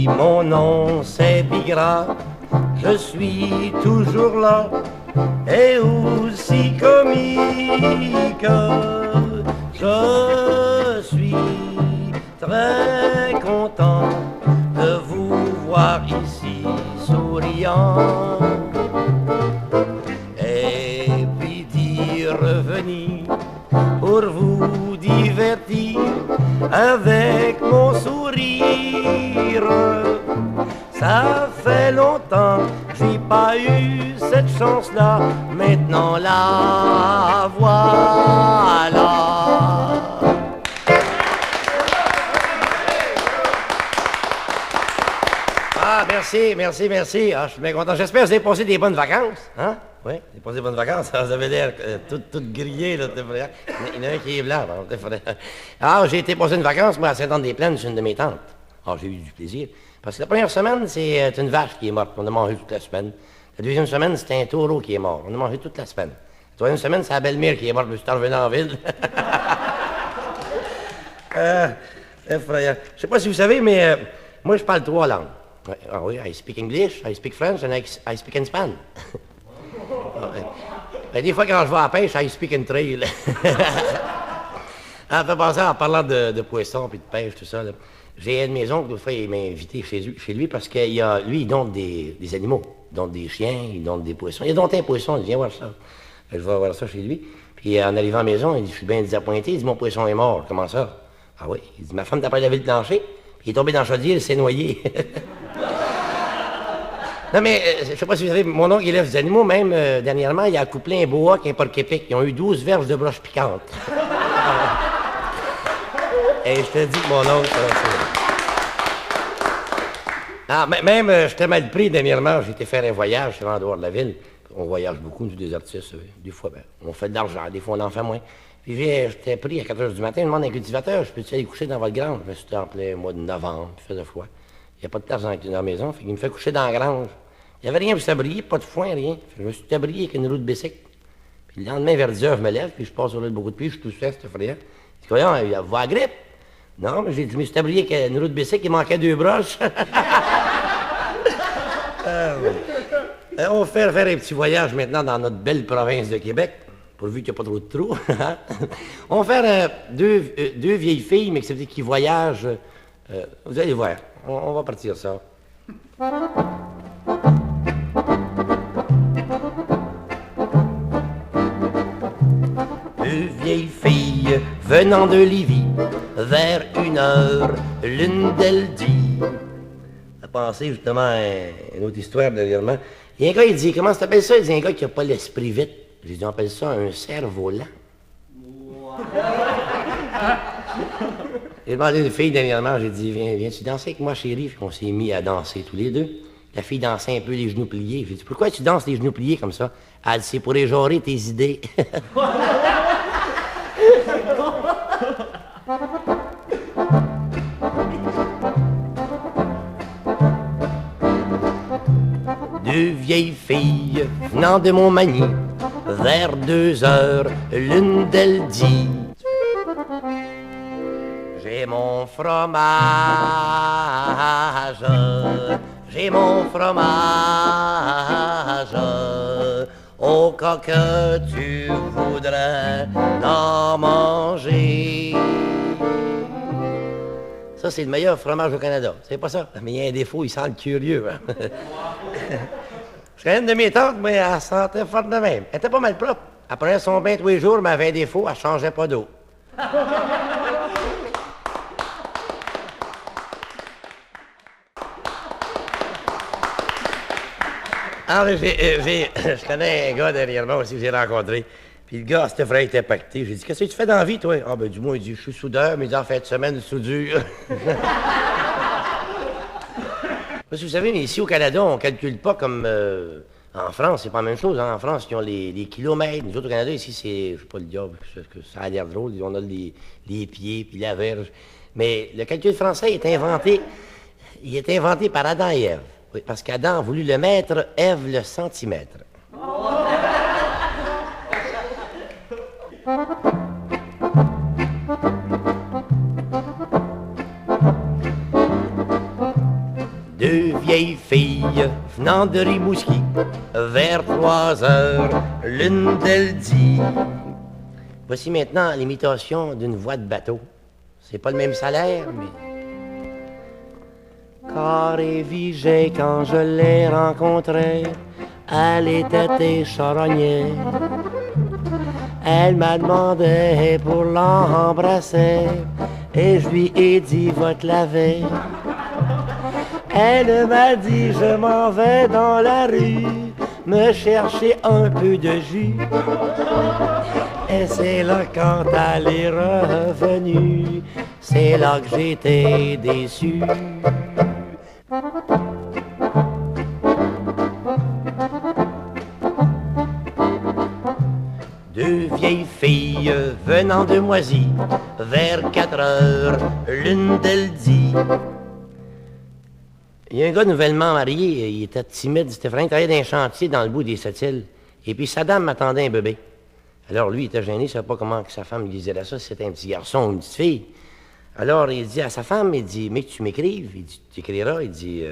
Oui, mon nom c'est Bigra, je suis toujours là et aussi comique. Je suis très content de vous voir ici souriant et puis d'y revenir pour vous divertir avec mon sourire. Ça fait longtemps que j'ai pas eu cette chance-là, maintenant la voilà. Ah, merci. Ah, je suis bien content. J'espère que vous avez passé des bonnes vacances. Hein? Oui, vous avez passé des bonnes vacances. Vous avez l'air tout grillé. Là, il y en a un qui est blanc. Alors, j'ai été passer une vacance, moi, à Sainte-Anne-des-Plaines, chez une de mes tantes. Ah, j'ai eu du plaisir. Parce que la première semaine, c'est une vache qui est morte. On a mangé toute la semaine. La deuxième semaine, c'était un taureau qui est mort. On a mangé toute la semaine. La troisième semaine, c'est la belle-mère qui est morte. Je suis revenu en ville. Effrayant. Je sais pas si vous savez, mais moi, je parle 3 langues. Ah oui, I speak English, I speak French, and I speak in Spanish. Des fois, quand je vais à la pêche, I speak in trail. Ça fait penser en parlant de poissons et de pêche, tout ça. J'ai un de mes oncles, l'autre fois, il m'a invité chez lui parce que lui, il donne des animaux. Il donne des chiens, il donne des poissons. Il a donné un poisson, il dit, viens voir ça. Je vais voir ça chez lui. Puis en arrivant à la maison, il dit, je suis bien désappointé. Il dit, mon poisson est mort. Comment ça? Ah oui. Il dit, ma femme t'a pas lavé le plancher. Puis il est tombé dans la chaudière, il s'est noyé. Non, mais je sais pas si vous savez, mon oncle, il élève des animaux. Même dernièrement, il a accouplé un boa qui est un porc-épic. Ils ont eu 12 verges de broches piquantes. Et je te dis que mon oncle... Ah, même, j'étais mal pris dernièrement. J'ai été faire un voyage, je suis en dehors de la ville. On voyage beaucoup, nous, des artistes. Des fois, on fait de l'argent, des fois, on en fait moins. Puis j'étais pris à 4 h du matin, je demande à un cultivateur, je peux-tu aller coucher dans votre grange? Je me suis en plein mois de novembre, il faisait froid. Il n'y a pas de place dans la maison, fait qu'il me fait coucher dans la grange. Il n'y avait rien pour s'abrier, pas de foin, rien. Fait que je me suis abrié avec une roue de bicycle. Puis le lendemain, vers 10 h, je me lève, puis je passe sur l'île de beaucoup de pluie, je suis tout seul, c'était effrayant. Je dis, voyons, il va avoir la grippe. Non, mais je me suis abrié avec une roue de bicycle, il manquait 2 broches. On va faire un petit voyage maintenant dans notre belle province de Québec, pourvu qu'il n'y a pas trop de trous. On va faire deux vieilles filles, mais qui voyagent. Vous allez voir, on va partir ça. Deux vieilles filles venant de Lévis, vers 1 h, l'une d'elles dit... À penser justement à une autre histoire dernièrement. Il y a un gars, il dit, comment ça s'appelle ça? Il dit, un gars qui n'a pas l'esprit vite. J'ai dit, on appelle ça un cerf-volant. J'ai demandé à une fille dernièrement, j'ai dit, viens-tu danser avec moi, chérie? Puis on s'est mis à danser tous les deux. La fille dansait un peu les genoux pliés. J'ai dit, pourquoi tu danses les genoux pliés comme ça? Elle dit, c'est pour éjorer tes idées. Deux vieilles filles venant de Montmagny, vers 2 h, l'une d'elles dit: j'ai mon fromage, j'ai mon fromage, au cas que tu voudrais en manger. Ça, c'est le meilleur fromage au Canada. C'est pas ça? Mais il y a un défaut, il sent le curieux. Hein? Je connais une de mes tantes, mais elle sentait fort de même. Elle était pas mal propre. Elle prenait son bain tous les jours, mais elle avait un défaut, elle changeait pas d'eau. Alors, je connais un gars dernièrement aussi que j'ai rencontré. Puis le gars, c'était vrai, il était pacté. J'ai dit, qu'est-ce que tu fais dans la vie, toi? Ah, ben, du moins, il dit, je suis soudeur, mais il dit, en fin de semaine, soudure. Parce que vous savez, mais ici au Canada, on ne calcule pas comme en France, c'est pas la même chose. Hein? En France, ils ont les kilomètres. Nous autres, au Canada, ici, c'est, je sais pas le diable, que ça a l'air drôle. On a les pieds, puis la verge. Mais le calcul français est inventé. Il est inventé par Adam et Ève. Oui, parce qu'Adam a voulu le mètre, Ève le centimètre. vieilles filles venant de Rimouski vers 3 heures, l'une d'elles dit: voici maintenant l'imitation d'une voix de bateau. C'est pas le même salaire, mais... Carré Vigée, quand je l'ai rencontrée, elle était charognée. Elle m'a demandé pour l'embrasser et je lui ai dit: va te laver. Elle m'a dit: je m'en vais dans la rue me chercher un peu de jus. Et c'est là quand elle est revenue, c'est là que j'ai été déçu. Deux vieilles filles venant de Moisy, vers 4 heures, l'une d'elles dit: il y a un gars nouvellement marié, il était timide, c'était vraiment, il travaillait dans un chantier dans le bout des Sept-Îles. Et puis sa dame m'attendait un bébé. Alors lui, il était gêné, il ne savait pas comment que sa femme lui disait ça, si c'était un petit garçon ou une petite fille. Alors il dit à sa femme, il dit: mais que tu m'écrives, il dit: tu écriras, il dit,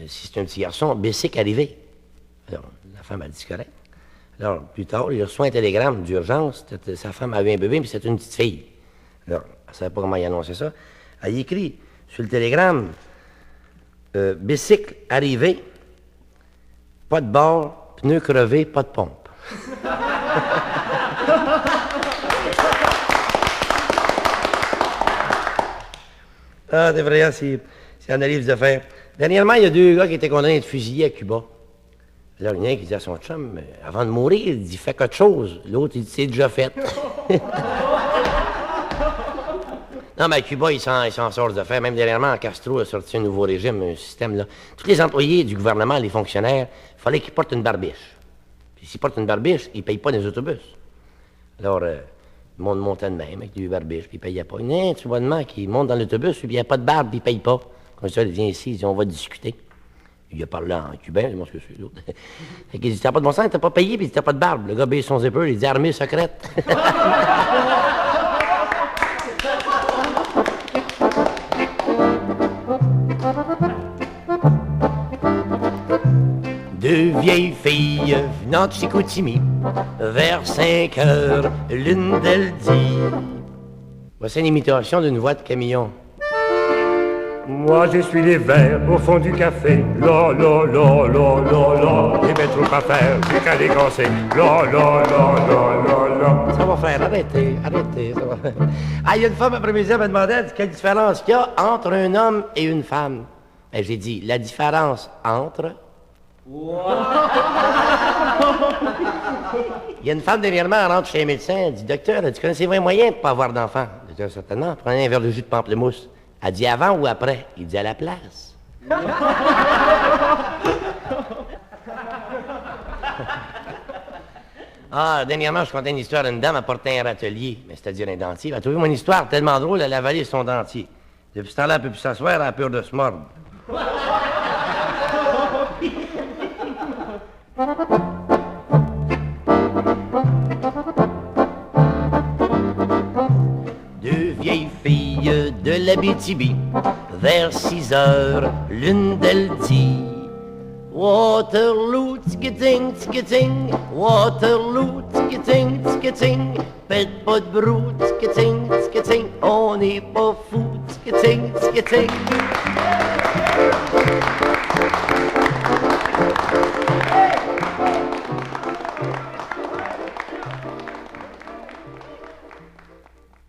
si c'est un petit garçon, Bessic arrivé. Alors la femme a dit: correct. Alors plus tard, il reçoit un télégramme d'urgence, sa femme avait un bébé, mais c'était une petite fille. Alors, elle ne savait pas comment il annonçait ça. Elle écrit sur le télégramme: bicycle arrivé, pas de bord, pneu crevé, pas de pompe. Ah, c'est vrai, c'est un livre de faire. Dernièrement, il y a 2 gars qui étaient condamnés à être fusillés à Cuba. Alors, il y en a un qui dit à son chum, avant de mourir, il dit: fais quelque chose. L'autre, il dit: c'est déjà fait. Non, mais à Cuba, ils s'en sortent de faire. Même dernièrement, Castro a sorti un nouveau régime, un système, là. Tous les employés du gouvernement, les fonctionnaires, il fallait qu'ils portent une barbiche. Puis s'ils portent une barbiche, ils ne payent pas les autobus. Alors, le monde montait de même avec des barbiches, puis ils ne payaient pas. Non, tu vois de même qu'ils montent dans l'autobus, puis il n'y a pas de barbe, puis ils ne payent pas. Comme ça, il vient ici, il dit: on va discuter. Il a parlé en cubain, je pense que c'est l'autre. Fait qu'il dit: t'as pas de bon sens, t'as pas payé, puis t'as pas de barbe. Le gars baisse son zipper, il dit: armée secrète. Deux vieilles filles venant de Chicoutimi, vers 5 heures, l'une d'elles dit: voici une imitation d'une voix de camion. Moi je suis les verres au fond du café. La la la la la la. J'ai bien trop à faire, j'ai qu'à déganser. La la la la la la. Ça va faire, arrêtez, ça va faire. Ah, il y a une femme après-midi, elle m'a demandé: quelle différence qu'il y a entre un homme et une femme. Et j'ai dit: la différence entre... Il y a une femme dernièrement, elle rentre chez un médecin, elle dit: docteur, tu connaissez un moyen de ne pas avoir d'enfant? Le docteur: certainement, prenez un verre de jus de pamplemousse. Elle dit: avant ou après? Il dit: à la place. Ah, dernièrement, je contais une histoire d'une dame, elle portait un râtelier, mais c'est-à-dire un dentier. Elle a trouvé mon histoire tellement drôle, elle a avalé son dentier. Depuis ce temps-là, elle ne peut plus s'asseoir, elle a peur de se mordre. Deux vieilles filles de l'Abitibi, vers 6 heures, l'une d'elles dit: Waterloo, ticketing, ticketing, Waterloo, ticketing, ticketing, faites pas de brou, ticketing, ticketing, on n'est pas fou, ticketing, ticketing.